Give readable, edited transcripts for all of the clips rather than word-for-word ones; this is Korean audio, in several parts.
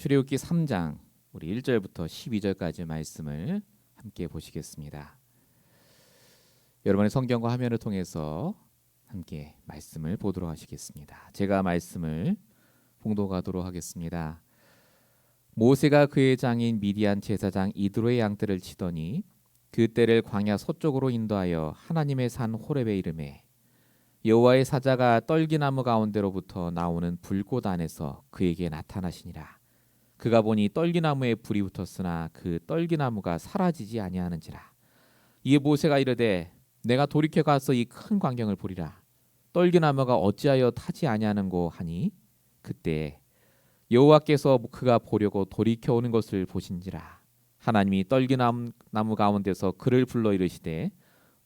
출애굽기 3장 우리 1절부터 12절까지 말씀을 함께 보시겠습니다. 여러분의 성경과 화면을 통해서 함께 말씀을 보도록 하시겠습니다. 제가 말씀을 봉독하도록 하겠습니다. 모세가 그의 장인 미디안 제사장 이드로의 양떼를 치더니 그 떼를 광야 서쪽으로 인도하여 하나님의 산 호렙에 이르매 여호와의 사자가 떨기나무 가운데로부터 나오는 불꽃 안에서 그에게 나타나시니라. 그가 보니 떨기나무에 불이 붙었으나 그 떨기나무가 사라지지 아니하는지라. 이에 모세가 이르되 내가 돌이켜 가서 이 큰 광경을 보리라. 떨기나무가 어찌하여 타지 아니하는고 하니 그때 여호와께서 그가 보려고 돌이켜 오는 것을 보신지라. 하나님이 떨기나무 가운데서 그를 불러 이르시되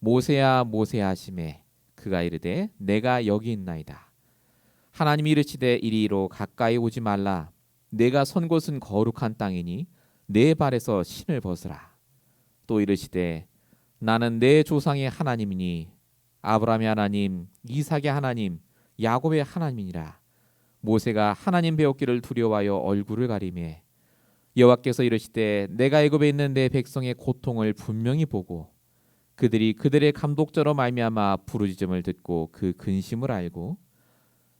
모세야 모세야 하시매 그가 이르되 내가 여기 있나이다. 하나님이 이르시되 이리로 가까이 오지 말라. 내가 선 곳은 거룩한 땅이니 내 발에서 신을 벗으라. 또 이르시되 나는 내 조상의 하나님이니 아브라함의 하나님, 이삭의 하나님, 야곱의 하나님이니라. 모세가 하나님 배웠기를 두려워하여 얼굴을 가리매 여호와께서 이르시되 내가 애굽에 있는 내 백성의 고통을 분명히 보고 그들이 그들의 감독자로 말미암아 부르짖음을 듣고 그 근심을 알고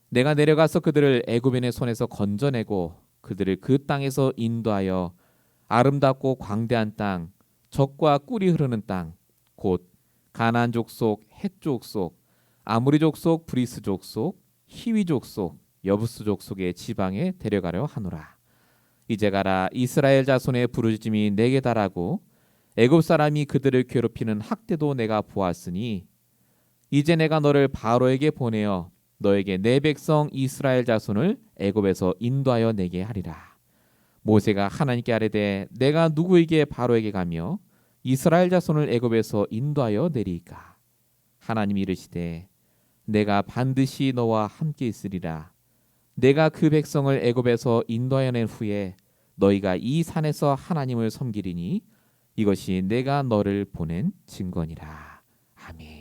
내가 내려가서 그들을 애굽인의 손에서 건져내고 그들을 그 땅에서 인도하여 아름답고 광대한 땅, 젖과 꿀이 흐르는 땅, 곧 가나안 족속, 헷 족속, 아모리 족속, 브리스 족속, 히위 족속, 여부스 족속의 지방에 데려가려 하노라. 이제 가라. 이스라엘 자손의 부르짖음이 내게 달하고 애굽 사람이 그들을 괴롭히는 학대도 내가 보았으니 이제 내가 너를 바로에게 보내어 너에게 내 백성 이스라엘 자손을 애굽에서 인도하여 내게 하리라. 모세가 하나님께 아뢰되 내가 누구에게 바로에게 가며 이스라엘 자손을 애굽에서 인도하여 내리까? 하나님이 이르시되 내가 반드시 너와 함께 있으리라. 내가 그 백성을 애굽에서 인도하여 낸 후에 너희가 이 산에서 하나님을 섬기리니 이것이 내가 너를 보낸 증거니라. 아멘.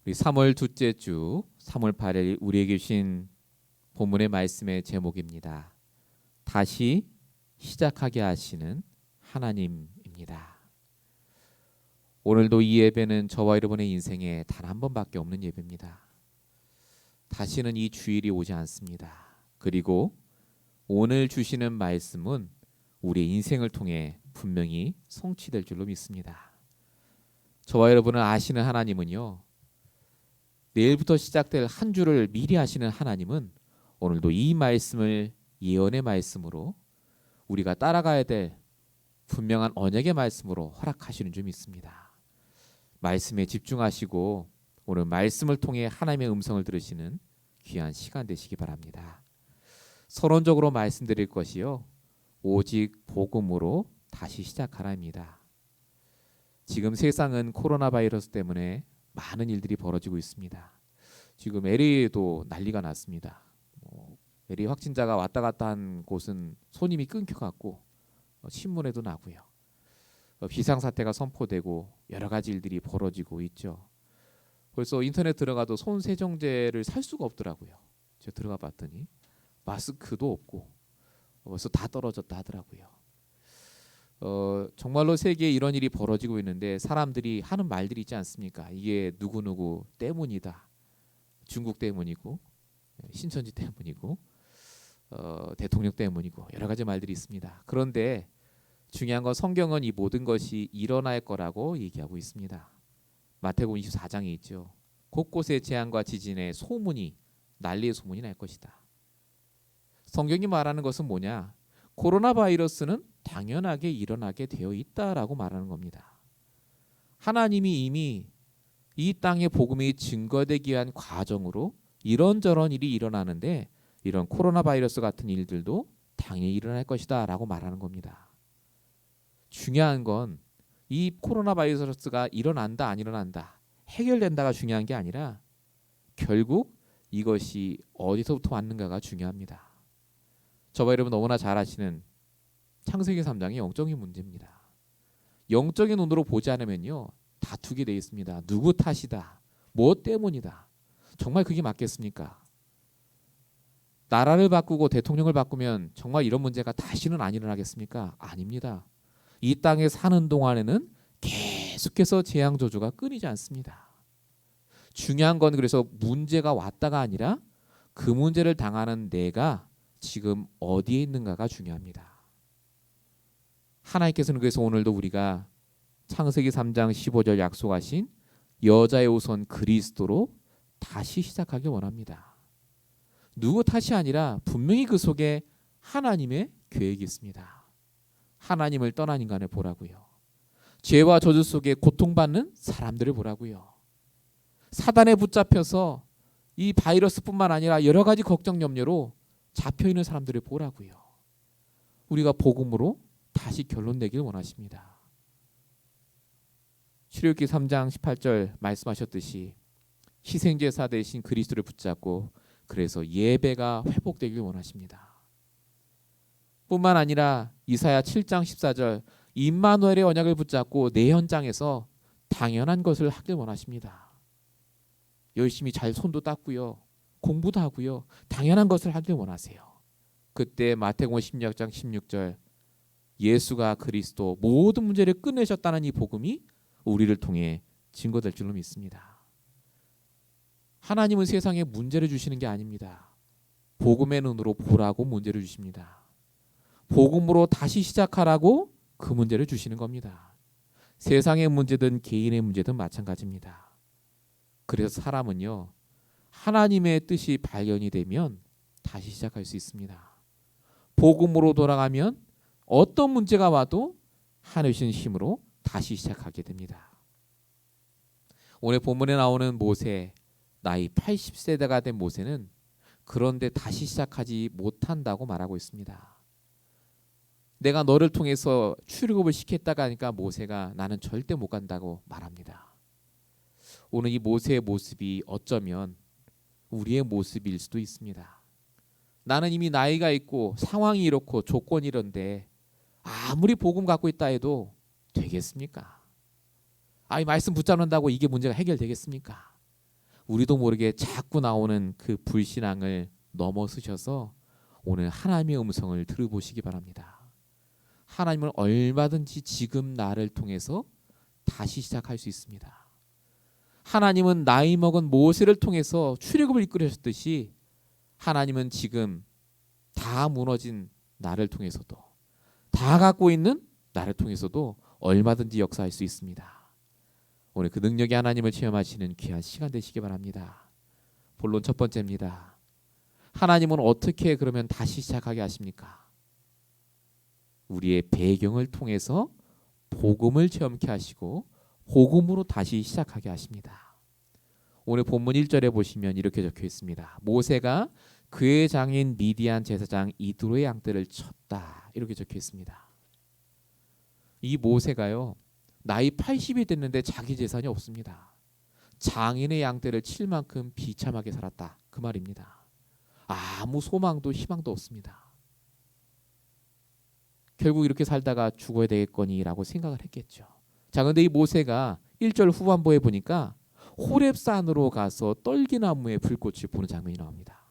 우리 3월 둘째 주 3월 8일 우리에게 주신 본문의 말씀의 제목입니다. 다시 시작하게 하시는 하나님입니다. 오늘도 이 예배는 저와 여러분의 인생에 단 한 번밖에 없는 예배입니다. 다시는 이 주일이 오지 않습니다. 그리고 오늘 주시는 말씀은 우리의 인생을 통해 분명히 성취될 줄로 믿습니다. 저와 여러분을 아시는 하나님은요, 내일부터 시작될 한 주를 미리 아시는 하나님은 오늘도 이 말씀을 예언의 말씀으로 우리가 따라가야 될 분명한 언약의 말씀으로 허락하시는 줄 믿습니다. 말씀에 집중하시고 오늘 말씀을 통해 하나님의 음성을 들으시는 귀한 시간 되시기 바랍니다. 서론적으로 말씀드릴 것이요, 오직 복음으로 다시 시작하라입니다. 지금 세상은 코로나 바이러스 때문에 많은 일들이 벌어지고 있습니다. 지금 LA에도 난리가 났습니다. LA 확진자가 왔다 갔다 한 곳은 손님이 끊겨갖고 신문에도 나고요. 비상사태가 선포되고 여러 가지 일들이 벌어지고 있죠. 벌써 인터넷 들어가도 손 세정제를 살 수가 없더라고요. 제가 들어가 봤더니 마스크도 없고 벌써 다 떨어졌다 하더라고요. 정말로 세계에 이런 일이 벌어지고 있는데 사람들이 하는 말들이 있지 않습니까? 이게 누구누구 때문이다. 중국 때문이고 신천지 때문이고 대통령 때문이고 여러 가지 말들이 있습니다. 그런데 중요한 건 성경은 이 모든 것이 일어날 거라고 얘기하고 있습니다. 마태복음 24장에 있죠. 곳곳에 재앙과 지진의 소문이 난리의 소문이 날 것이다. 성경이 말하는 것은 뭐냐? 코로나 바이러스는 당연하게 일어나게 되어 있다라고 말하는 겁니다. 하나님이 이미 이 땅의 복음이 증거되기 위한 과정으로 이런저런 일이 일어나는데 이런 코로나 바이러스 같은 일들도 당연히 일어날 것이다 라고 말하는 겁니다. 중요한 건 이 코로나 바이러스가 일어난다 안 일어난다 해결된다가 중요한 게 아니라 결국 이것이 어디서부터 왔는가가 중요합니다. 저와 여러분 너무나 잘 아시는 창세기 3장의 영적인 문제입니다. 영적인 눈으로 보지 않으면요 다투게 돼 있습니다. 누구 탓이다, 뭐 때문이다. 정말 그게 맞겠습니까? 나라를 바꾸고 대통령을 바꾸면 정말 이런 문제가 다시는 안 일어나겠습니까? 아닙니다. 이 땅에 사는 동안에는 계속해서 재앙 저주가 끊이지 않습니다. 중요한 건 그래서 문제가 왔다가 아니라 그 문제를 당하는 내가 지금 어디에 있는가가 중요합니다. 하나님께서는 그래서 오늘도 우리가 창세기 3장 15절 약속하신 여자의 우선 그리스도로 다시 시작하길 원합니다. 누구 탓이 아니라 분명히 그 속에 하나님의 계획이 있습니다. 하나님을 떠난 인간을 보라고요. 죄와 저주 속에 고통받는 사람들을 보라고요. 사단에 붙잡혀서 이 바이러스뿐만 아니라 여러 가지 걱정 염려로 잡혀있는 사람들을 보라고요. 우리가 복음으로 다시 결론 내길 원하십니다. 출애굽기 3장 18절 말씀하셨듯이 희생제사 대신 그리스도를 붙잡고 그래서 예배가 회복되길 원하십니다. 뿐만 아니라 이사야 7장 14절 임마누엘의 언약을 붙잡고 내 현장에서 당연한 것을 하길 원하십니다. 열심히 잘 손도 닦고요. 공부도 하고요. 당연한 것을 하길 원하세요. 그때 마태복음 16장 16절 예수가 그리스도 모든 문제를 끝내셨다는 이 복음이 우리를 통해 증거될 줄로 믿습니다. 하나님은 세상에 문제를 주시는 게 아닙니다. 복음의 눈으로 보라고 문제를 주십니다. 복음으로 다시 시작하라고 그 문제를 주시는 겁니다. 세상의 문제든 개인의 문제든 마찬가지입니다. 그래서 사람은요, 하나님의 뜻이 발견이 되면 다시 시작할 수 있습니다. 복음으로 돌아가면 어떤 문제가 와도 하늘신 힘으로 다시 시작하게 됩니다. 오늘 본문에 나오는 모세, 나이 80세대가 된 모세는 그런데 다시 시작하지 못한다고 말하고 있습니다. 내가 너를 통해서 출애굽을 시켰다가 하니까 모세가 나는 절대 못 간다고 말합니다. 오늘 이 모세의 모습이 어쩌면 우리의 모습일 수도 있습니다. 나는 이미 나이가 있고 상황이 이렇고 조건이 이런데 아무리 복음 갖고 있다 해도 되겠습니까? 이 말씀 붙잡는다고 이게 문제가 해결되겠습니까? 우리도 모르게 자꾸 나오는 그 불신앙을 넘어서셔서 오늘 하나님의 음성을 들어보시기 바랍니다. 하나님은 얼마든지 지금 나를 통해서 다시 시작할 수 있습니다. 하나님은 나이 먹은 모세를 통해서 출애굽을 이끌으셨듯이 하나님은 지금 다 무너진 나를 통해서도 다 갖고 있는 나를 통해서도 얼마든지 역사할 수 있습니다. 오늘 그 능력의 하나님을 체험하시는 귀한 시간 되시기 바랍니다. 본론 첫 번째입니다. 하나님은 어떻게 그러면 다시 시작하게 하십니까? 우리의 배경을 통해서 복음을 체험케 하시고 복음으로 다시 시작하게 하십니다. 오늘 본문 1절에 보시면 이렇게 적혀 있습니다. 모세가 그의 장인 미디안 제사장 이드로의 양떼를 쳤다. 이렇게 적혀 있습니다. 이 모세가요, 나이 80이 됐는데 자기 재산이 없습니다. 장인의 양떼를 칠 만큼 비참하게 살았다. 그 말입니다. 아무 소망도 희망도 없습니다. 결국 이렇게 살다가 죽어야 되겠거니라고 생각을 했겠죠. 자, 근데 이 모세가 1절 후반부에 보니까 호렙산으로 가서 떨기나무에 불꽃을 보는 장면이 나옵니다.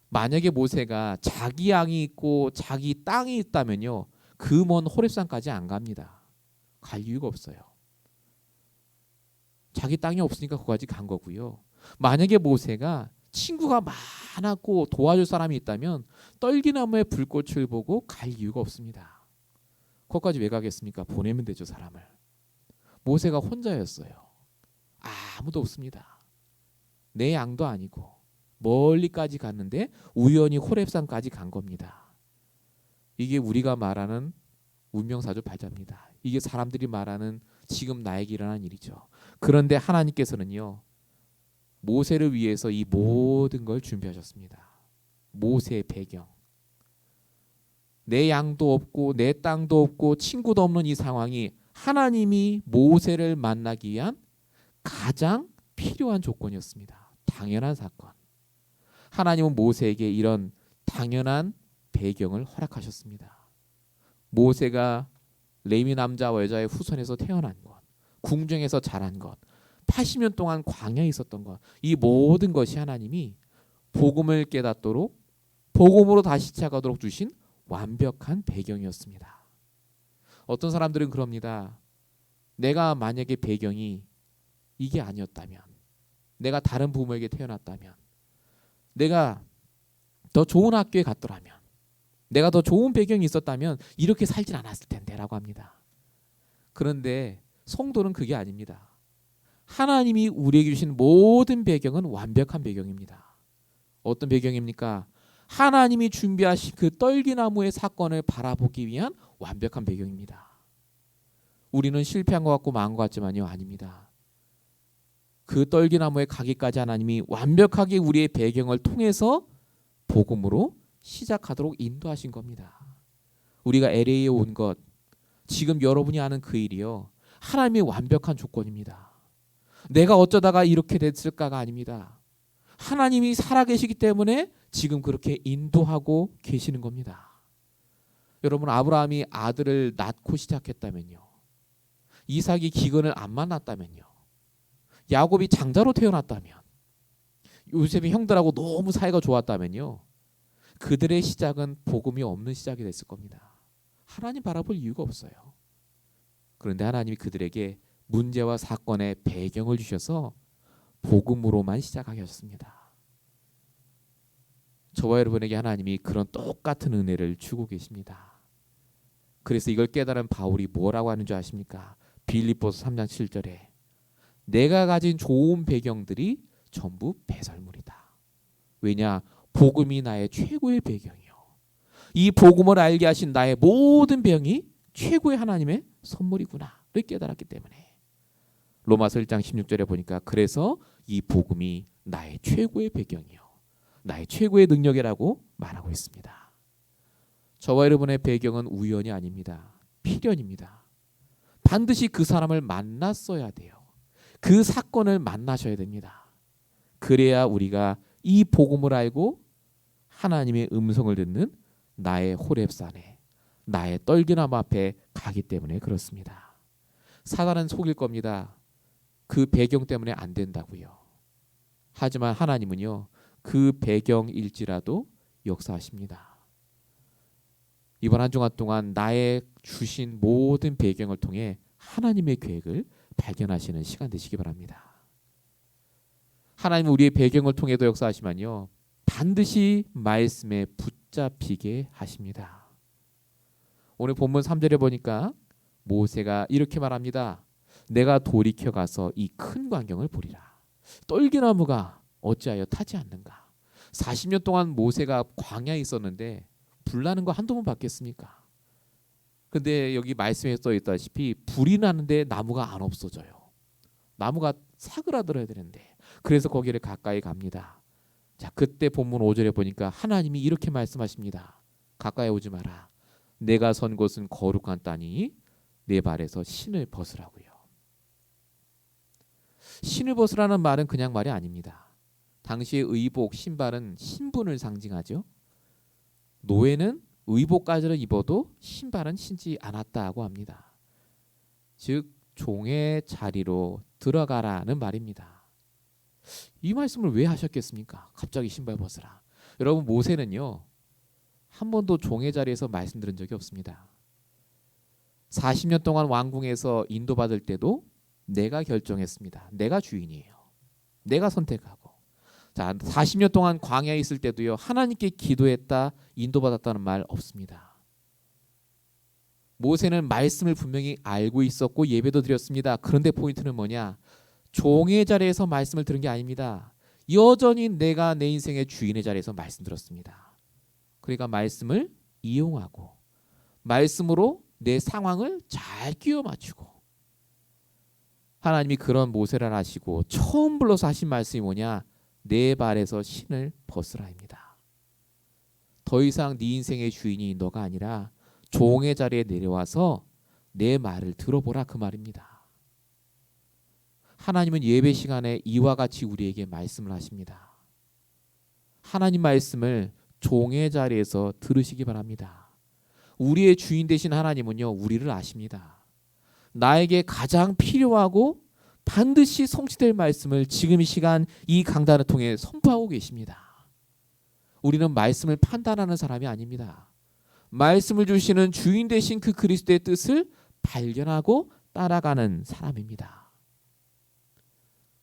만약에 모세가 자기 양이 있고 자기 땅이 있다면요, 그 먼 호렙산까지 안 갑니다. 갈 이유가 없어요. 자기 땅이 없으니까 거기까지 간 거고요. 만약에 모세가 친구가 많았고 도와줄 사람이 있다면 떨기나무에 불꽃을 보고 갈 이유가 없습니다. 거기까지 왜 가겠습니까? 보내면 되죠, 사람을. 모세가 혼자였어요. 아무도 없습니다. 내 양도 아니고 멀리까지 갔는데 우연히 호렙산까지 간 겁니다. 이게 우리가 말하는 운명사주 발자입니다. 이게 사람들이 말하는 지금 나에게 일어난 일이죠. 그런데 하나님께서는요, 모세를 위해서 이 모든 걸 준비하셨습니다. 모세의 배경. 내 양도 없고 내 땅도 없고 친구도 없는 이 상황이 하나님이 모세를 만나기 위한 가장 필요한 조건이었습니다. 당연한 사건. 하나님은 모세에게 이런 당연한 배경을 허락하셨습니다. 모세가 레위 남자와 여자의 후손에서 태어난 것, 궁정에서 자란 것, 80년 동안 광야에 있었던 것, 이 모든 것이 하나님이 복음을 깨닫도록 복음으로 다시 시작하도록 주신 완벽한 배경이었습니다. 어떤 사람들은 그럽니다. 내가 만약에 배경이 이게 아니었다면, 내가 다른 부모에게 태어났다면, 내가 더 좋은 학교에 갔더라면, 내가 더 좋은 배경이 있었다면 이렇게 살진 않았을 텐데 라고 합니다. 그런데 성도는 그게 아닙니다. 하나님이 우리에게 주신 모든 배경은 완벽한 배경입니다. 어떤 배경입니까? 하나님이 준비하신 그 떨기나무의 사건을 바라보기 위한 완벽한 배경입니다. 우리는 실패한 것 같고 망한 것 같지만요, 아닙니다. 그 떨기나무에 가기까지 하나님이 완벽하게 우리의 배경을 통해서 복음으로 시작하도록 인도하신 겁니다. 우리가 LA에 온 것, 지금 여러분이 아는 그 일이요, 하나님의 완벽한 조건입니다. 내가 어쩌다가 이렇게 됐을까가 아닙니다. 하나님이 살아계시기 때문에 지금 그렇게 인도하고 계시는 겁니다. 여러분, 아브라함이 아들을 낳고 시작했다면요, 이삭이 기근을 안 만났다면요, 야곱이 장자로 태어났다면, 요셉이 형들하고 너무 사이가 좋았다면요, 그들의 시작은 복음이 없는 시작이 됐을 겁니다. 하나님 바라볼 이유가 없어요. 그런데 하나님이 그들에게 문제와 사건의 배경을 주셔서 복음으로만 시작하게 하셨습니다. 저와 여러분에게 하나님이 그런 똑같은 은혜를 주고 계십니다. 그래서 이걸 깨달은 바울이 뭐라고 하는 줄 아십니까? 빌립보서 3장 7절에 내가 가진 좋은 배경들이 전부 배설물이다. 왜냐? 복음이 나의 최고의 배경이요, 이 복음을 알게 하신 나의 모든 배경이 최고의 하나님의 선물이구나를 깨달았기 때문에, 로마서 1장 16절에 보니까 그래서 이 복음이 나의 최고의 배경이요, 나의 최고의 능력이라고 말하고 있습니다. 저와 여러분의 배경은 우연이 아닙니다. 필연입니다. 반드시 그 사람을 만났어야 돼요. 그 사건을 만나셔야 됩니다. 그래야 우리가 이 복음을 알고 하나님의 음성을 듣는 나의 호렙산에, 나의 떨기나무 앞에 가기 때문에 그렇습니다. 사단은 속일 겁니다. 그 배경 때문에 안 된다고요. 하지만 하나님은요, 그 배경일지라도 역사하십니다. 이번 한 주간 동안 나의 주신 모든 배경을 통해 하나님의 계획을 발견하시는 시간 되시기 바랍니다. 하나님은 우리의 배경을 통해도 역사하시면요, 반드시 말씀에 붙잡히게 하십니다. 오늘 본문 3절에 보니까 모세가 이렇게 말합니다. 내가 돌이켜 가서 이 큰 광경을 보리라. 떨기나무가 어찌하여 타지 않는가? 40년 동안 모세가 광야에 있었는데 불나는 거 한두 번 봤겠습니까? 근데 여기 말씀에 써 있다시피 불이 나는데 나무가 안 없어져요. 나무가 사그라들어야 되는데, 그래서 거기를 가까이 갑니다. 자, 그때 본문 5절에 보니까 하나님이 이렇게 말씀하십니다. 가까이 오지 마라. 내가 선 곳은 거룩한 땅이니 내 발에서 신을 벗으라고요. 신을 벗으라는 말은 그냥 말이 아닙니다. 당시의 의복, 신발은 신분을 상징하죠. 노예는 의복까지를 입어도 신발은 신지 않았다고 합니다. 즉 종의 자리로 들어가라는 말입니다. 이 말씀을 왜 하셨겠습니까? 갑자기 신발 벗으라. 여러분, 모세는요, 한 번도 종의 자리에서 말씀 들은 적이 없습니다. 40년 동안 왕궁에서 인도받을 때도 내가 결정했습니다. 내가 주인이에요. 내가 선택하고. 자, 40년 동안 광야에 있을 때도요, 하나님께 기도했다, 인도받았다는 말 없습니다. 모세는 말씀을 분명히 알고 있었고 예배도 드렸습니다. 그런데 포인트는 뭐냐? 종의 자리에서 말씀을 들은 게 아닙니다. 여전히 내가 내 인생의 주인의 자리에서 말씀 들었습니다. 그러니까 말씀을 이용하고 말씀으로 내 상황을 잘 끼워 맞추고, 하나님이 그런 모세를 하시고 처음 불러서 하신 말씀이 뭐냐? 내 발에서 신을 벗으라입니다. 더 이상 네 인생의 주인이 너가 아니라 종의 자리에 내려와서 내 말을 들어보라, 그 말입니다. 하나님은 예배 시간에 이와 같이 우리에게 말씀을 하십니다. 하나님 말씀을 종의 자리에서 들으시기 바랍니다. 우리의 주인 되신 하나님은요, 우리를 아십니다. 나에게 가장 필요하고 반드시 성취될 말씀을 지금 이 시간 이 강단을 통해 선포하고 계십니다. 우리는 말씀을 판단하는 사람이 아닙니다. 말씀을 주시는 주인 되신 그 그리스도의 뜻을 발견하고 따라가는 사람입니다.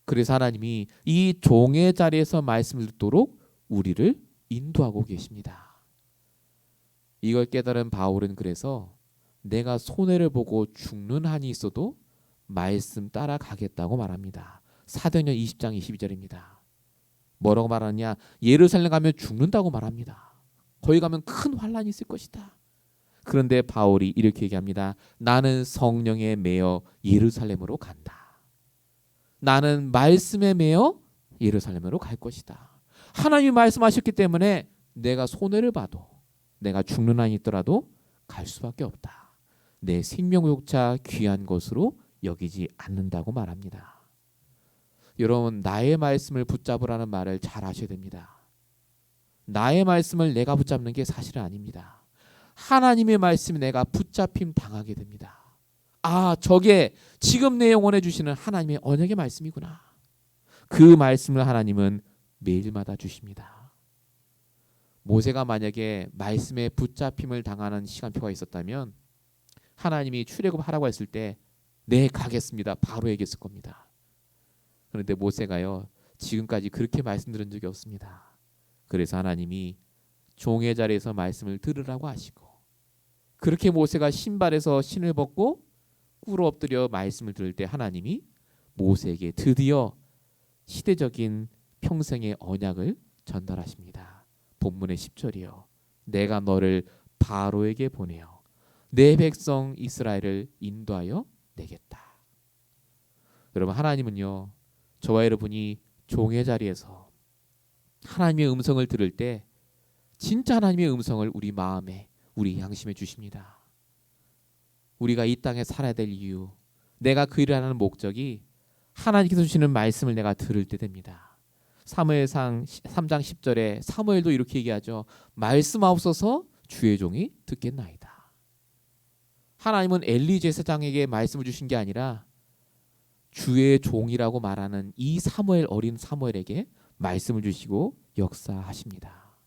그래서 하나님이 이 종의 자리에서 말씀을 듣도록 우리를 인도하고 계십니다. 이걸 깨달은 바울은 그래서 내가 손해를 보고 죽는 한이 있어도 말씀 따라가겠다고 말합니다. 사도행전 20장 22절입니다. 뭐라고 말하느냐? 예루살렘 가면 죽는다고 말합니다. 거기 가면 큰 환란이 있을 것이다. 그런데 바울이 이렇게 얘기합니다. 나는 성령에 매여 예루살렘으로 간다. 나는 말씀에 매여 예루살렘으로 갈 것이다. 하나님이 말씀하셨기 때문에 내가 손해를 봐도 내가 죽는 한이 있더라도 갈 수밖에 없다. 내 생명조차 귀한 것으로 여기지 않는다고 말합니다. 여러분, 나의 말씀을 붙잡으라는 말을 잘 아셔야 됩니다. 나의 말씀을 내가 붙잡는 게 사실은 아닙니다. 하나님의 말씀에 내가 붙잡힘 당하게 됩니다. 아, 저게 지금 내 영혼에 주시는 하나님의 언약의 말씀이구나. 그 말씀을 하나님은 매일마다 주십니다. 모세가 만약에 말씀에 붙잡힘을 당하는 시간표가 있었다면 하나님이 출애굽하라고 했을 때 네, 가겠습니다. 바로 얘기했을 겁니다. 그런데 모세가요, 지금까지 그렇게 말씀드린 적이 없습니다. 그래서 하나님이 종의 자리에서 말씀을 들으라고 하시고, 그렇게 모세가 신발에서 신을 벗고 꿇어 엎드려 말씀을 들을 때 하나님이 모세에게 드디어 시대적인 평생의 언약을 전달하십니다. 본문의 10절이요. 내가 너를 바로에게 보내어 내 백성 이스라엘을 인도하여 내겠다. 여러분, 하나님은요, 저와 여러분이 종의 자리에서 하나님의 음성을 들을 때 진짜 하나님의 음성을 우리 마음에, 우리 양심에 주십니다. 우리가 이 땅에 살아야 될 이유, 내가 그 일을 하는 목적이 하나님께서 주시는 말씀을 내가 들을 때 됩니다. 사무엘상 3장 10절에 사무엘도 이렇게 얘기하죠. 말씀하옵소서 주의 종이 듣겠나이다. 하나님은 엘리 제사장에게 말씀을 주신 게 아니라 주의 종이라고 말하는 이 사무엘, 어린 사무엘에게 말씀을 주시고 역사하십니다.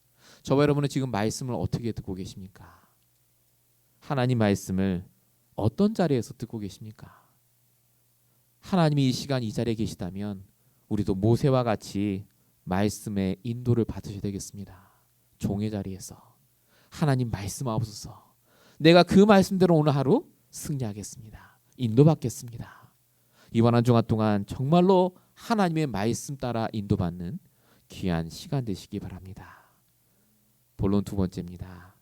저와 여러분은 지금 말씀을 어떻게 듣고 계십니까? 하나님 말씀을 어떤 자리에서 듣고 계십니까? 하나님이 이 시간 이 자리에 계시다면 우리도 모세와 같이 말씀의 인도를 받으셔야 되겠습니다. 종의 자리에서 하나님 말씀하옵소서. 내가 그 말씀대로 오늘 하루 승리하겠습니다. 인도받겠습니다. 이번 한 주간 동안 정말로 하나님의 말씀 따라 인도받는 귀한 시간 되시기 바랍니다. 본론 두 번째입니다.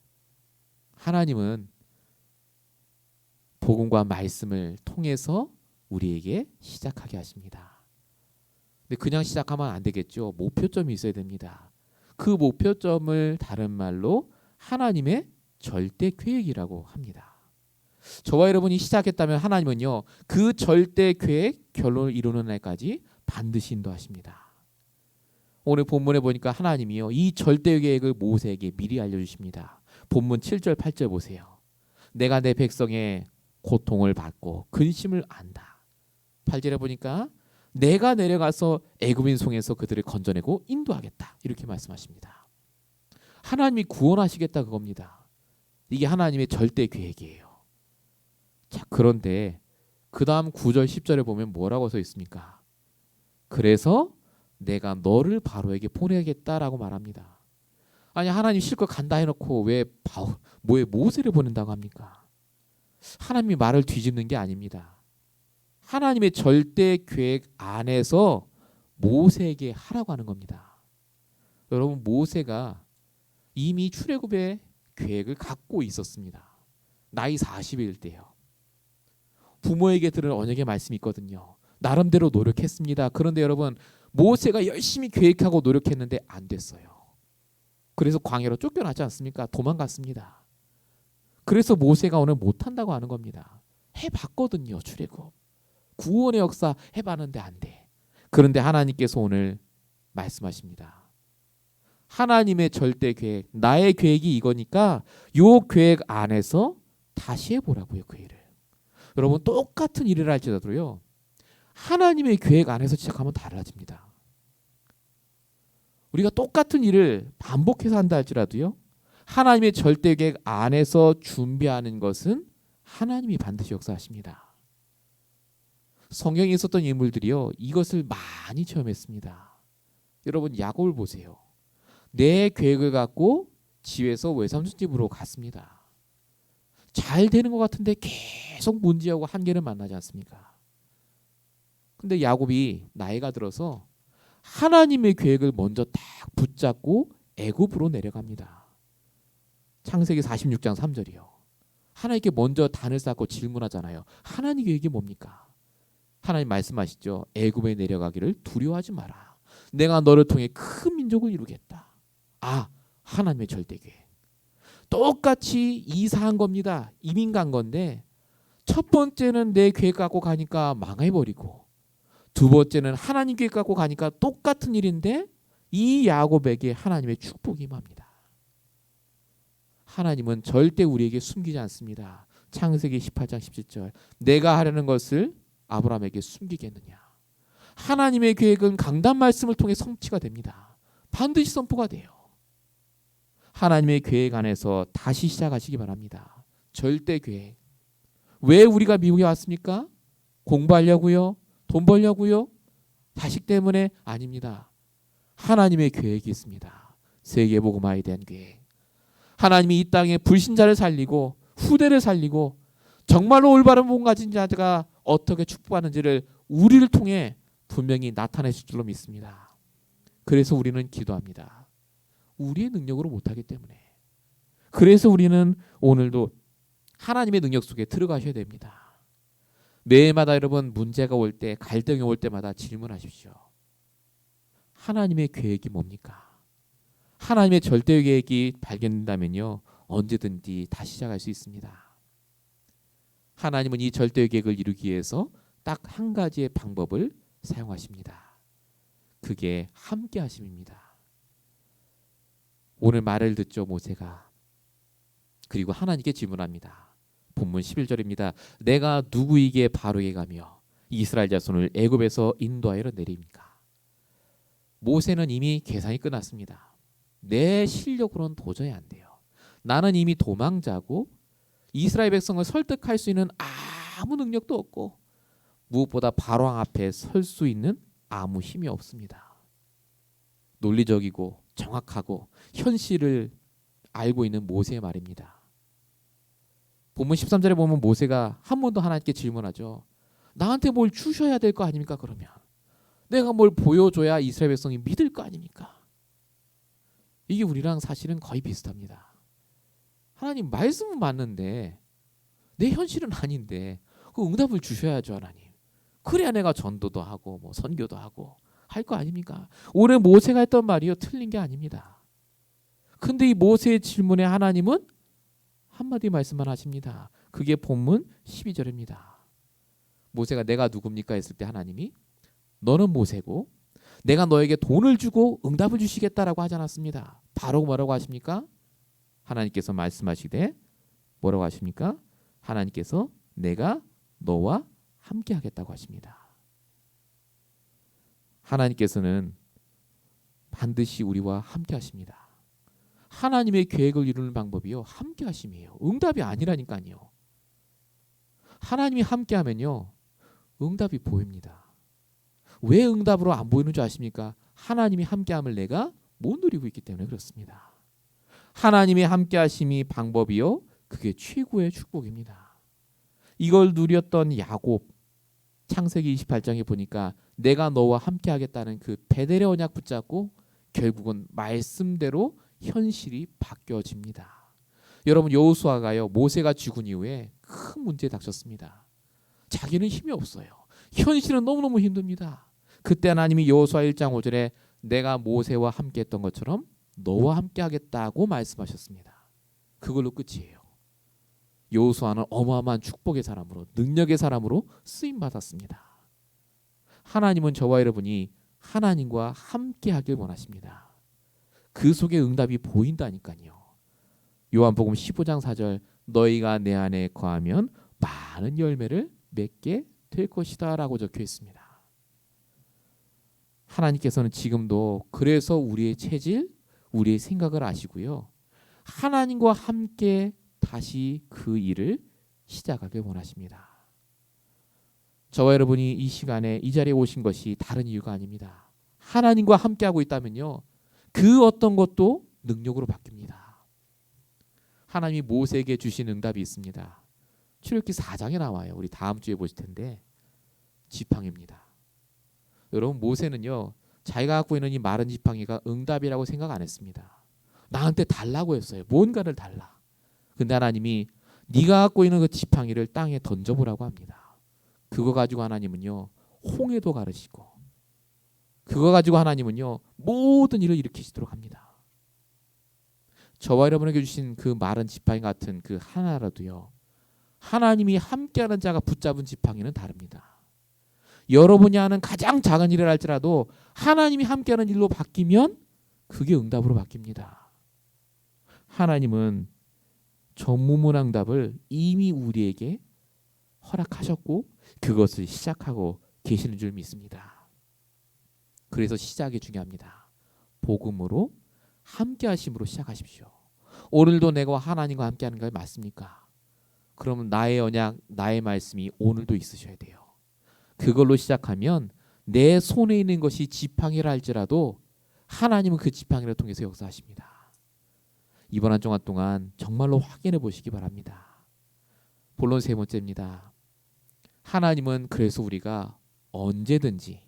하나님은 복음과 말씀을 통해서 우리에게 시작하게 하십니다. 근데 그냥 시작하면 안 되겠죠. 목표점이 있어야 됩니다. 그 목표점을 다른 말로 하나님의 절대 계획이라고 합니다. 저와 여러분이 시작했다면 하나님은요, 그 절대 계획 결론을 이루는 날까지 반드시 인도하십니다. 오늘 본문에 보니까 하나님이요, 이 절대 계획을 모세에게 미리 알려주십니다. 본문 7절 8절 보세요. 내가 내 백성의 고통을 받고 근심을 안다. 8절에 보니까 내가 내려가서 애굽인 손에서 그들을 건져내고 인도하겠다. 이렇게 말씀하십니다. 하나님이 구원하시겠다 그겁니다. 이게 하나님의 절대 계획이에요. 자, 그런데 그 다음 9절 10절에 보면 뭐라고 써 있습니까? 그래서 내가 너를 바로에게 보내겠다라고 말합니다. 아니, 하나님 실컷 간다 해놓고 왜 모세를 보낸다고 합니까? 하나님이 말을 뒤집는 게 아닙니다. 하나님의 절대 계획 안에서 모세에게 하라고 하는 겁니다. 여러분, 모세가 이미 출애굽의 계획을 갖고 있었습니다. 나이 40일 때요. 부모에게 들은 언약의 말씀이 있거든요. 나름대로 노력했습니다. 그런데 여러분, 모세가 열심히 계획하고 노력했는데 안 됐어요. 그래서 광야로 쫓겨나지 않습니까? 도망갔습니다. 그래서 모세가 오늘 못한다고 하는 겁니다. 해봤거든요. 출애굽 구원의 역사 해봤는데 안 돼. 그런데 하나님께서 오늘 말씀하십니다. 하나님의 절대 계획, 나의 계획이 이거니까 요 계획 안에서 다시 해보라고요. 그 일을. 여러분, 똑같은 일을 할지라도요, 하나님의 계획 안에서 시작하면 달라집니다. 우리가 똑같은 일을 반복해서 한다 할지라도요, 하나님의 절대 계획 안에서 준비하는 것은 하나님이 반드시 역사하십니다. 성경에 있었던 인물들이요, 이것을 많이 체험했습니다. 여러분, 야곱을 보세요. 내 계획을 갖고 집에서 외삼촌 집으로 갔습니다. 잘 되는 것 같은데 계속 문제하고 한계를 만나지 않습니까? 근데 야곱이 나이가 들어서 하나님의 계획을 먼저 딱 붙잡고 애굽으로 내려갑니다. 창세기 46장 3절이요. 하나님께 먼저 단을 쌓고 질문하잖아요. 하나님 계획이 뭡니까? 하나님 말씀하시죠. 애굽에 내려가기를 두려워하지 마라. 내가 너를 통해 큰 민족을 이루겠다. 아, 하나님의 절대 계획. 똑같이 이사한 겁니다. 이민 간 건데 첫 번째는 내 계획 갖고 가니까 망해버리고, 두 번째는 하나님 계획 갖고 가니까 똑같은 일인데 이 야곱에게 하나님의 축복이 임합니다. 하나님은 절대 우리에게 숨기지 않습니다. 창세기 18장 17절, 내가 하려는 것을 아브라함에게 숨기겠느냐. 하나님의 계획은 강단 말씀을 통해 성취가 됩니다. 반드시 선포가 돼요. 하나님의 계획 안에서 다시 시작하시기 바랍니다. 절대 계획. 왜 우리가 미국에 왔습니까? 공부하려고요? 돈 벌려고요? 자식 때문에? 아닙니다. 하나님의 계획이 있습니다. 세계복음화에 대한 계획. 하나님이 이 땅에 불신자를 살리고 후대를 살리고 정말로 올바른 복음 가진 자가 어떻게 축복하는지를 우리를 통해 분명히 나타내실 줄로 믿습니다. 그래서 우리는 기도합니다. 우리의 능력으로 못하기 때문에. 그래서 우리는 오늘도 하나님의 능력 속에 들어가셔야 됩니다. 매일마다 여러분, 문제가 올 때, 갈등이 올 때마다 질문하십시오. 하나님의 계획이 뭡니까? 하나님의 절대 계획이 발견된다면요, 언제든지 다시 시작할 수 있습니다. 하나님은 이 절대 계획을 이루기 위해서 딱 한 가지의 방법을 사용하십니다. 그게 함께 하심입니다. 오늘 말을 듣죠, 모세가. 그리고 하나님께 질문합니다. 본문 11절입니다. 내가 누구에게 바로에게 가며 이스라엘 자손을 애굽에서 인도하여 내립니까? 모세는 이미 계산이 끝났습니다. 내 실력으로는 도저히 안 돼요. 나는 이미 도망자고 이스라엘 백성을 설득할 수 있는 아무 능력도 없고 무엇보다 바로왕 앞에 설 수 있는 아무 힘이 없습니다. 논리적이고 정확하고 현실을 알고 있는 모세의 말입니다. 본문 13절에 보면 모세가 한 번 더 하나님께 질문하죠. 나한테 뭘 주셔야 될 거 아닙니까? 그러면 내가 뭘 보여줘야 이스라엘 백성이 믿을 거 아닙니까? 이게 우리랑 사실은 거의 비슷합니다. 하나님, 말씀은 맞는데 내 현실은 아닌데 그 응답을 주셔야죠, 하나님. 그래야 내가 전도도 하고 뭐 선교도 하고 할 거 아닙니까? 오늘 모세가 했던 말이요, 틀린 게 아닙니다. 근데 이 모세의 질문에 하나님은 한마디 말씀만 하십니다. 그게 본문 12절입니다. 모세가 내가 누굽니까 했을 때 하나님이 너는 모세고 내가 너에게 돈을 주고 응답을 주시겠다라고 하지 않았습니다. 바로 뭐라고 하십니까? 하나님께서 말씀하시되 뭐라고 하십니까? 하나님께서 내가 너와 함께 하겠다고 하십니다. 하나님께서는 반드시 우리와 함께 하십니다. 하나님의 계획을 이루는 방법이요, 함께 하심이에요. 응답이 아니라니까요. 하나님이 함께 하면요, 응답이 보입니다. 왜 응답으로 안 보이는 줄 아십니까? 하나님이 함께함을 내가 못 누리고 있기 때문에 그렇습니다. 하나님의 함께하심이 방법이요, 그게 최고의 축복입니다. 이걸 누렸던 야곱, 창세기 28장에 보니까 내가 너와 함께하겠다는 그 베델의 언약 붙잡고 결국은 말씀대로 현실이 바뀌어집니다. 여러분, 여호수아가요, 모세가 죽은 이후에 큰 문제에 닥쳤습니다. 자기는 힘이 없어요. 현실은 너무너무 힘듭니다. 그때 하나님이 여호수아 1장 5절에 내가 모세와 함께 했던 것처럼 너와 함께 하겠다고 말씀하셨습니다. 그걸로 끝이에요. 여호수아는 어마어마한 축복의 사람으로, 능력의 사람으로 쓰임 받았습니다. 하나님은 저와 여러분이 하나님과 함께 하길 원하십니다. 그 속에 응답이 보인다니까요. 요한복음 15장 4절, 너희가 내 안에 거하면 많은 열매를 맺게 될 것이다 라고 적혀 있습니다. 하나님께서는 지금도 그래서 우리의 체질, 우리의 생각을 아시고요. 하나님과 함께 다시 그 일을 시작하길 원하십니다. 저와 여러분이 이 시간에 이 자리에 오신 것이 다른 이유가 아닙니다. 하나님과 함께하고 있다면요. 그 어떤 것도 능력으로 바뀝니다. 하나님이 모세에게 주신 응답이 있습니다. 출애굽기 4장에 나와요. 우리 다음 주에 보실 텐데 지팡이입니다. 여러분 모세는요. 자기가 갖고 있는 이 마른 지팡이가 응답이라고 생각 안 했습니다. 나한테 달라고 했어요. 뭔가를 달라. 근데 하나님이 네가 갖고 있는 그 지팡이를 땅에 던져보라고 합니다. 그거 가지고 하나님은요. 홍해도 가르시고 그거 가지고 하나님은요. 모든 일을 일으키시도록 합니다. 저와 여러분에게 주신 그 마른 지팡이 같은 그 하나라도요. 하나님이 함께하는 자가 붙잡은 지팡이는 다릅니다. 여러분이 하는 가장 작은 일을 할지라도 하나님이 함께하는 일로 바뀌면 그게 응답으로 바뀝니다. 하나님은 전무문응답을 이미 우리에게 허락하셨고 그것을 시작하고 계시는 줄 믿습니다. 그래서 시작이 중요합니다. 복음으로 함께 하심으로 시작하십시오. 오늘도 내가 하나님과 함께 하는 게 맞습니까? 그러면 나의 언약, 나의 말씀이 오늘도 있으셔야 돼요. 그걸로 시작하면 내 손에 있는 것이 지팡이라 할지라도 하나님은 그 지팡이를 통해서 역사하십니다. 이번 한 주간 동안 정말로 확인해 보시기 바랍니다. 본론 세 번째입니다. 하나님은 그래서 우리가 언제든지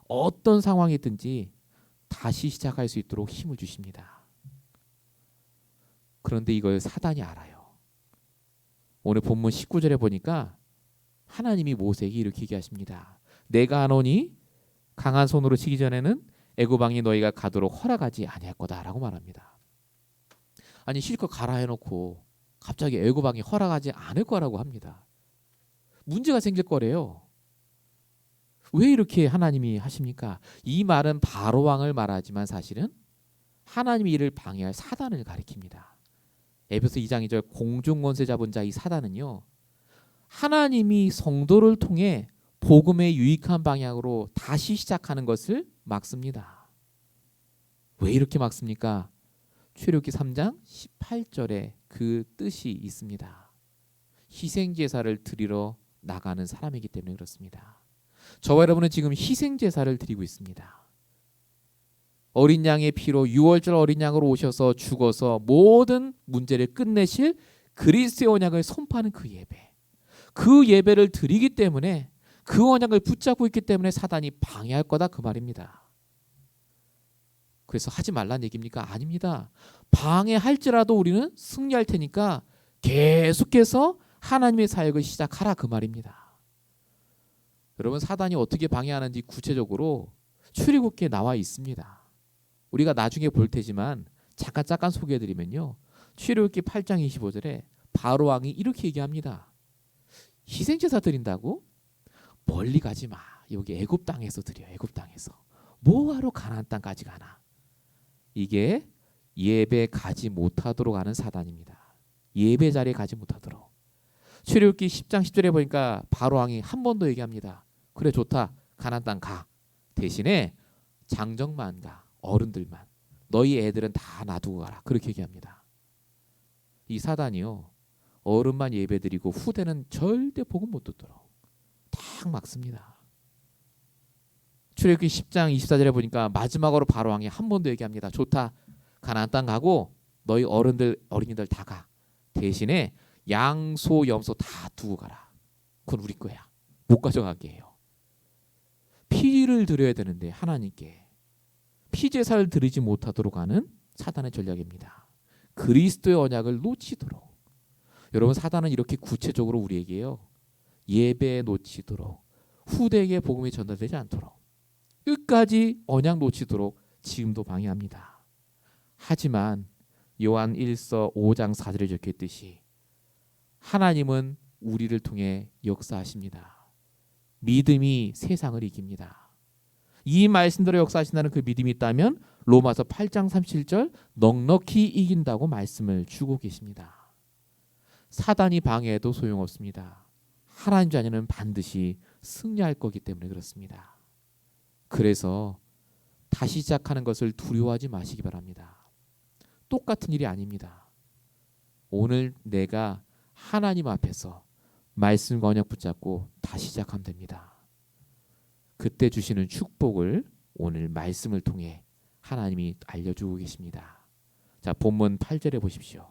어떤 상황이든지 다시 시작할 수 있도록 힘을 주십니다. 그런데 이걸 사단이 알아요. 오늘 본문 19절에 보니까 하나님이 모세에게 이렇게 얘기하십니다. 내가 하노니 강한 손으로 치기 전에는 애굽 왕이 너희가 가도록 허락하지 아니할 거다라고 말합니다. 아니 실컷 가라 해놓고 갑자기 애굽 왕이 허락하지 않을 거라고 합니다. 문제가 생길 거래요. 왜 이렇게 하나님이 하십니까? 이 말은 바로 왕을 말하지만 사실은 하나님의 일을 방해할 사단을 가리킵니다. 에베소 2장 2절 공중 권세 잡은 자 이 사단은요. 하나님이 성도를 통해 복음의 유익한 방향으로 다시 시작하는 것을 막습니다. 왜 이렇게 막습니까? 출애굽기 3장 18절에 그 뜻이 있습니다. 희생제사를 드리러 나가는 사람이기 때문에 그렇습니다. 저와 여러분은 지금 희생제사를 드리고 있습니다. 어린 양의 피로 유월절 어린 양으로 오셔서 죽어서 모든 문제를 끝내실 그리스도의 언약을 선포하는 그 예배. 그 예배를 드리기 때문에 그 언약을 붙잡고 있기 때문에 사단이 방해할 거다 그 말입니다. 그래서 하지 말라는 얘기입니까? 아닙니다. 방해할지라도 우리는 승리할 테니까 계속해서 하나님의 사역을 시작하라 그 말입니다. 여러분 사단이 어떻게 방해하는지 구체적으로 출애굽기에 나와 있습니다. 우리가 나중에 볼 테지만 잠깐 소개해드리면요. 출애굽기 8장 25절에 바로 왕이 이렇게 얘기합니다. 희생제사 드린다고? 멀리 가지 마. 여기 애굽 땅에서 드려. 애굽 땅에서. 뭐하러 가나안 땅까지 가나? 이게 예배 가지 못하도록 하는 사단입니다. 예배 자리에 가지 못하도록. 출애굽기 10장 10절에 보니까 바로 왕이 한 번 더 얘기합니다. 그래 좋다. 가나안 땅 가. 대신에 장정만 가. 어른들만. 너희 애들은 다 놔두고 가라. 그렇게 얘기합니다. 이 사단이요. 어른만 예배드리고 후대는 절대 복음 못 듣도록 딱 막습니다. 출애굽기 10장 24절에 보니까 마지막으로 바로 왕이 한 번 더 얘기합니다. 좋다. 가나안 땅 가고 너희 어른들 어린이들 다 가. 대신에 양, 소, 염소 다 두고 가라. 그건 우리 거야. 못 가져가게 해요. 피를 드려야 되는데 하나님께 피제사를 드리지 못하도록 하는 사단의 전략입니다. 그리스도의 언약을 놓치도록. 여러분 사단은 이렇게 구체적으로 우리에게요. 예배에 놓치도록 후대에게 복음이 전달되지 않도록 끝까지 언약 놓치도록 지금도 방해합니다. 하지만 요한 1서 5장 4절에 적혀있듯이 하나님은 우리를 통해 역사하십니다. 믿음이 세상을 이깁니다. 이 말씀대로 역사하신다는 그 믿음이 있다면 로마서 8장 37절 넉넉히 이긴다고 말씀을 주고 계십니다. 사단이 방해해도 소용없습니다. 하나님 자녀는 반드시 승리할 거기 때문에 그렇습니다. 그래서 다시 시작하는 것을 두려워하지 마시기 바랍니다. 똑같은 일이 아닙니다. 오늘 내가 하나님 앞에서 말씀과 언약 붙잡고 다시 시작하면 됩니다. 그때 주시는 축복을 오늘 말씀을 통해 하나님이 알려주고 계십니다. 자, 본문 8절에 보십시오.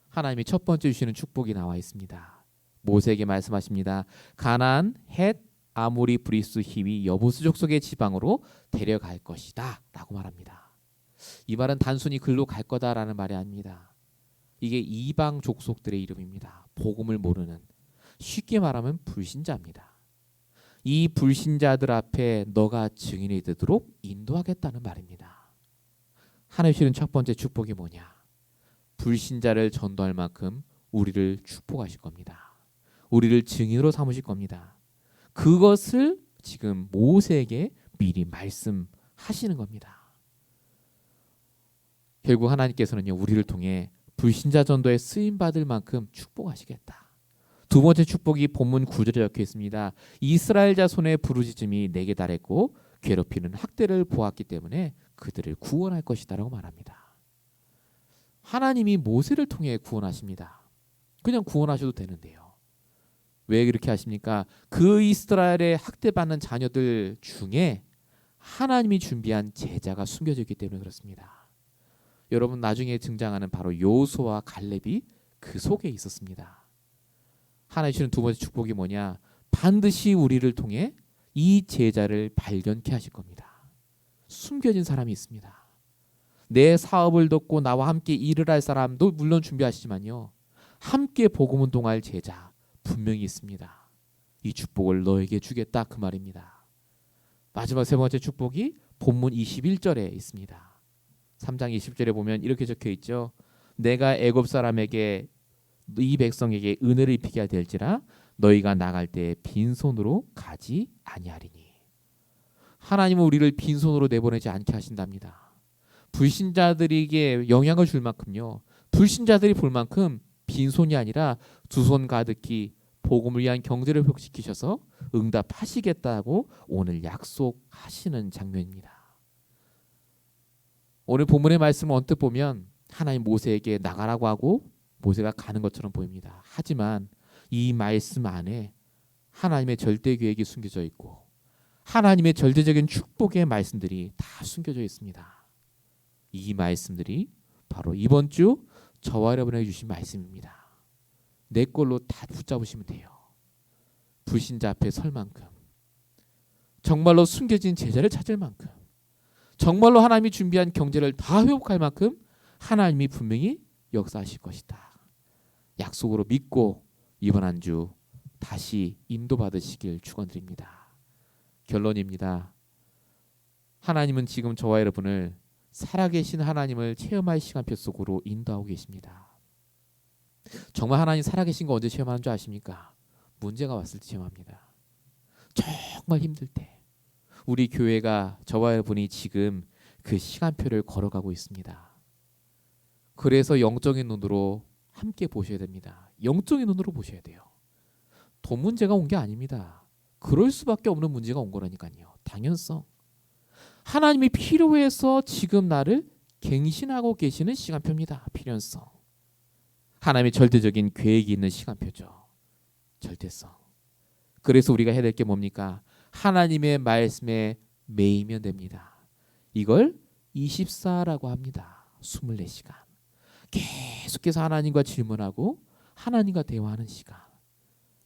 하나님이 첫 번째 주시는 축복이 나와 있습니다. 모세에게 말씀하십니다. 가나안, 헷, 아모리, 브리스, 히위, 여부스 족속의 지방으로 데려갈 것이다 라고 말합니다. 이 말은 단순히 글로 갈 거다라는 말이 아닙니다. 이게 이방 족속들의 이름입니다. 복음을 모르는, 쉽게 말하면 불신자입니다. 이 불신자들 앞에 너가 증인이 되도록 인도하겠다는 말입니다. 하나님 주시는 첫 번째 축복이 뭐냐? 불신자를 전도할 만큼 우리를 축복하실 겁니다. 우리를 증인으로 삼으실 겁니다. 그것을 지금 모세에게 미리 말씀하시는 겁니다. 결국 하나님께서는요, 우리를 통해 불신자 전도에 쓰임 받을 만큼 축복하시겠다. 두 번째 축복이 본문 9절에 적혀 있습니다. 이스라엘 자손의 부르짖음이 내게 달했고 괴롭히는 학대를 보았기 때문에 그들을 구원할 것이다라고 말합니다. 하나님이 모세를 통해 구원하십니다. 그냥 구원하셔도 되는데요. 왜 그렇게 하십니까? 그 이스라엘의 학대받는 자녀들 중에 하나님이 준비한 제자가 숨겨져 있기 때문에 그렇습니다. 여러분, 나중에 등장하는 바로 여호수아와 갈렙이 그 속에 있었습니다. 하나님 주시는 두 번째 축복이 뭐냐? 반드시 우리를 통해 이 제자를 발견케 하실 겁니다. 숨겨진 사람이 있습니다. 내 사업을 돕고 나와 함께 일을 할 사람도 물론 준비하시지만요, 함께 복음 운동할 제자 분명히 있습니다. 이 축복을 너에게 주겠다, 그 말입니다. 마지막 세 번째 축복이 본문 21절에 있습니다. 3장 20절에 보면 이렇게 적혀 있죠. 내가 애굽 사람에게 이 백성에게 은혜를 입히게 될지라 너희가 나갈 때 빈손으로 가지 아니하리니. 하나님은 우리를 빈손으로 내보내지 않게 하신답니다. 불신자들에게 영향을 줄 만큼요, 불신자들이 볼 만큼 빈손이 아니라 두 손 가득히 복음을 위한 경제를 회복시키셔서 응답하시겠다고 오늘 약속하시는 장면입니다. 오늘 본문의 말씀을 언뜻 보면 하나님 모세에게 나가라고 하고 모세가 가는 것처럼 보입니다. 하지만 이 말씀 안에 하나님의 절대 계획이 숨겨져 있고 하나님의 절대적인 축복의 말씀들이 다 숨겨져 있습니다. 이 말씀들이 바로 이번 주 저와 여러분에게 주신 말씀입니다. 내 걸로 다 붙잡으시면 돼요. 불신자 앞에 설 만큼, 정말로 숨겨진 제자를 찾을 만큼, 정말로 하나님이 준비한 경제를 다 회복할 만큼 하나님이 분명히 역사하실 것이다. 약속으로 믿고 이번 한 주 다시 인도받으시길 축원드립니다. 결론입니다. 하나님은 지금 저와 여러분을 살아계신 하나님을 체험할 시간표 속으로 인도하고 계십니다. 정말 하나님 살아계신 거 언제 체험하는 줄 아십니까? 문제가 왔을 때 체험합니다. 정말 힘들 때. 우리 교회가 저와 여러분이 지금 그 시간표를 걸어가고 있습니다. 그래서 영적인 눈으로 함께 보셔야 됩니다. 영적인 눈으로 보셔야 돼요. 돈 문제가 온 게 아닙니다. 그럴 수밖에 없는 문제가 온 거라니까요. 당연성. 하나님이 필요해서 지금 나를 갱신하고 계시는 시간표입니다. 필연성. 하나님의 절대적인 계획이 있는 시간표죠. 절대성. 그래서 우리가 해야 될 게 뭡니까? 하나님의 말씀에 매이면 됩니다. 이걸 24라고 합니다. 24시간. 계속해서 하나님과 질문하고 하나님과 대화하는 시간.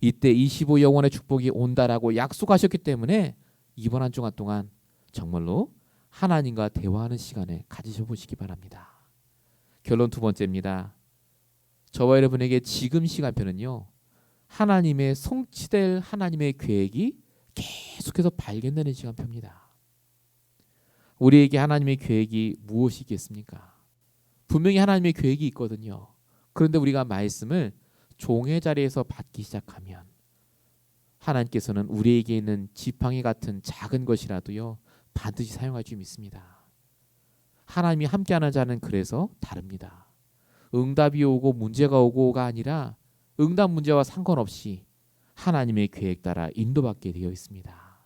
이때 25 영원의 축복이 온다라고 약속하셨기 때문에 이번 한 주간 동안 정말로 하나님과 대화하는 시간을 가지셔 보시기 바랍니다. 결론 두 번째입니다. 저와 여러분에게 지금 시간표는요, 하나님의 성취될 하나님의 계획이 계속해서 발견되는 시간표입니다. 우리에게 하나님의 계획이 무엇이겠습니까? 분명히 하나님의 계획이 있거든요. 그런데 우리가 말씀을 종의 자리에서 받기 시작하면 하나님께서는 우리에게 있는 지팡이 같은 작은 것이라도요, 반드시 사용할 줄 믿습니다. 하나님이 함께하는 자는 그래서 다릅니다. 응답이 오고 문제가 오고가 아니라 응답 문제와 상관없이 하나님의 계획 따라 인도받게 되어 있습니다.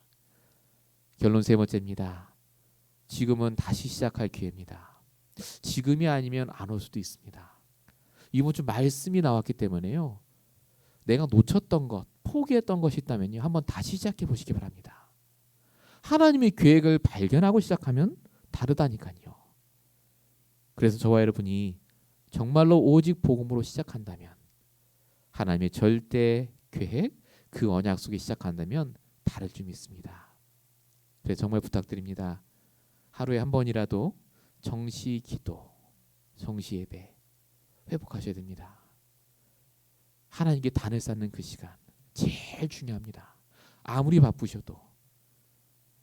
결론 세 번째입니다. 지금은 다시 시작할 기회입니다. 지금이 아니면 안 올 수도 있습니다. 이번 주 말씀이 나왔기 때문에요. 내가 놓쳤던 것, 포기했던 것이 있다면요. 한번 다시 시작해 보시기 바랍니다. 하나님의 계획을 발견하고 시작하면 다르다니까요. 그래서 저와 여러분이 정말로 오직 복음으로 시작한다면, 하나님의 절대 계획, 그 언약 속에 시작한다면 다를 줄 믿습니다. 그래서 정말 부탁드립니다. 하루에 한 번이라도 정시 기도, 정시 예배 회복하셔야 됩니다. 하나님께 단을 쌓는 그 시간 제일 중요합니다. 아무리 바쁘셔도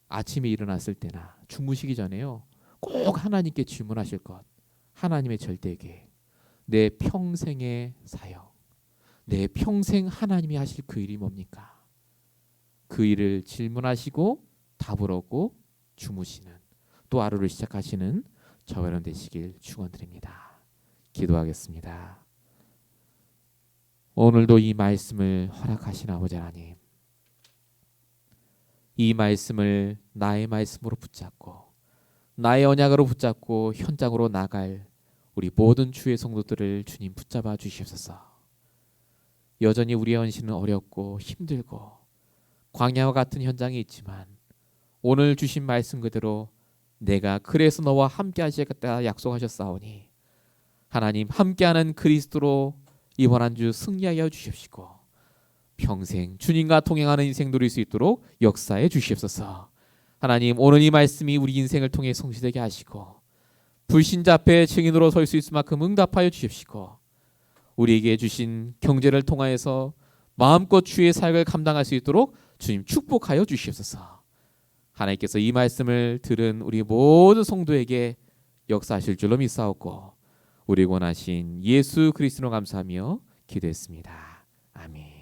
아침에 일어났을 때나 주무시기 전에요. 꼭 하나님께 질문하실 것. 하나님의 절대 계획, 내 평생의 사역, 내 평생 하나님이 하실 그 일이 뭡니까? 그 일을 질문하시고 답을 얻고 주무시는, 또 하루를 시작하시는 저와 여러분 되시길 축원드립니다. 기도하겠습니다. 오늘도 이 말씀을 허락하신 아버지 하나님, 이 말씀을 나의 말씀으로 붙잡고 나의 언약으로 붙잡고 현장으로 나갈 우리 모든 주의 성도들을 주님 붙잡아 주시옵소서. 여전히 우리의 헌신은 어렵고 힘들고 광야와 같은 현장이 있지만 오늘 주신 말씀 그대로 내가 그래서 너와 함께 하시겠다 약속하셨사오니 하나님 함께하는 그리스도로 이번 한 주 승리하여 주십시고 평생 주님과 동행하는 인생 누릴 수 있도록 역사해 주시옵소서. 하나님 오늘 이 말씀이 우리 인생을 통해 성취되게 하시고 불신자 앞에 증인으로 설 수 있을 만큼 응답하여 주십시고 우리에게 주신 경제를 통하여서 마음껏 주의 사역을 감당할 수 있도록 주님 축복하여 주시옵소서. 하나님께서 이 말씀을 들은 우리 모든 성도에게 역사하실 줄로 믿사옵고 우리 원하신 예수 그리스도로 감사하며 기도했습니다. 아멘.